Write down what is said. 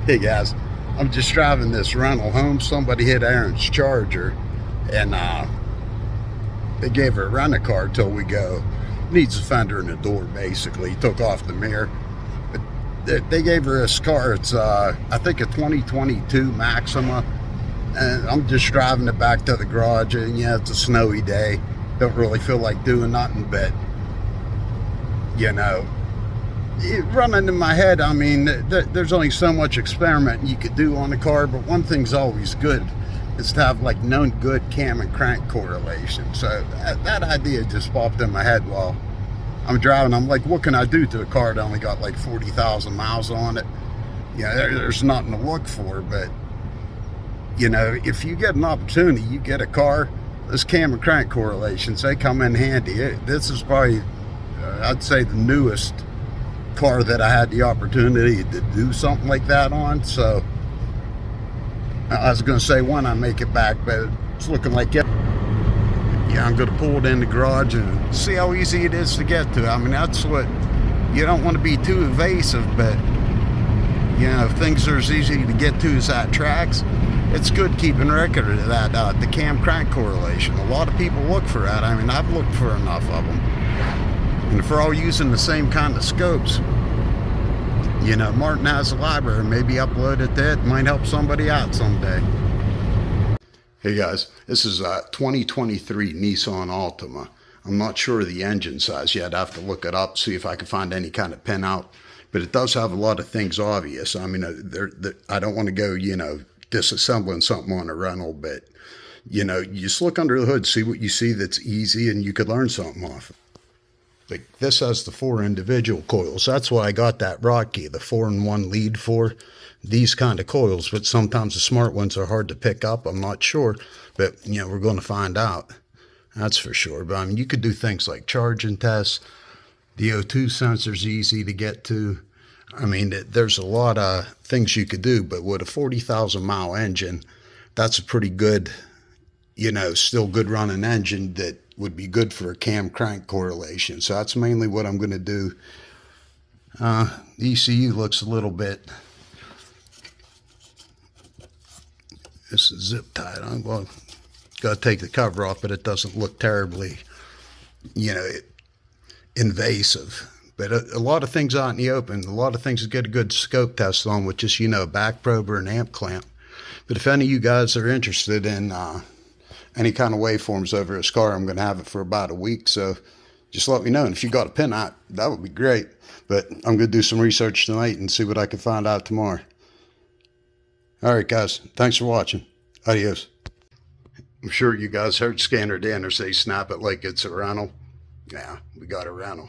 Hey guys, I'm just driving this rental home. Somebody hit Erin's Charger, and they gave her a rent-a-car till we go. Needs a fender in the door, basically. Took off the mirror. But they gave her this car. It's I think a 2022 Maxima, and I'm just driving it back to the garage. And yeah, it's a snowy day. Don't really feel like doing nothing, but you know, running in my head, I mean, there's only so much experimenting you could do on a car, but one thing's always good is to have like known good cam and crank correlation. So that idea just popped in my head while I'm driving. I'm like, what can I do to a car that only got like 40,000 miles on it? Yeah, there's nothing to look for, but you know, if you get an opportunity, you get a car, those cam and crank correlations, they come in handy. This is probably, I'd say, the newest car that I had the opportunity to do something like that on. So I was going to say when I make it back, but it's looking like it. Yeah, I'm going to pull it in the garage and see how easy it is to get to. I mean, that's what, you don't want to be too evasive, but you know, if things are as easy to get to as that tracks, it's good keeping record of that, the cam crank correlation. A lot of people look for that. I mean, I've looked for enough of them. And if we're all using the same kind of scopes, you know, Martin has a library, maybe upload it to it, might help somebody out someday. Hey guys, this is a 2023 Nissan Altima. I'm not sure of the engine size yet. I have to look it up, see if I can find any kind of pinout. But it does have a lot of things obvious. I mean, I don't want to go, you know, disassembling something on a rental, but, you know, you just look under the hood, see what you see that's easy, and you could learn something off it. Like this has the 4 individual coils. That's why I got that Rocky, the 4-in-1 lead for these kind of coils. But sometimes the smart ones are hard to pick up. I'm not sure, but you know, we're going to find out. That's for sure. But I mean, you could do things like charging tests. The O2 sensor's easy to get to. I mean, there's a lot of things you could do, but with a 40,000 mile engine, that's a pretty good, you know, still good running engine that would be good for a cam crank correlation. So that's mainly what I'm going to do. The ECU looks a little bit, this is zip tied on. Well, got to take the cover off, but it doesn't look terribly, you know, invasive. But a lot of things out in the open, a lot of things to get a good scope test on with just, you know, a back probe or an amp clamp. But if any of you guys are interested in any kind of waveforms over this car, I'm going to have it for about a week. So just let me know. And if you got a pin out, that would be great. But I'm going to do some research tonight and see what I can find out tomorrow. All right, guys. Thanks for watching. Adios. I'm sure you guys heard Scanner Danner say snap it like it's a rental. Yeah, we got a rental.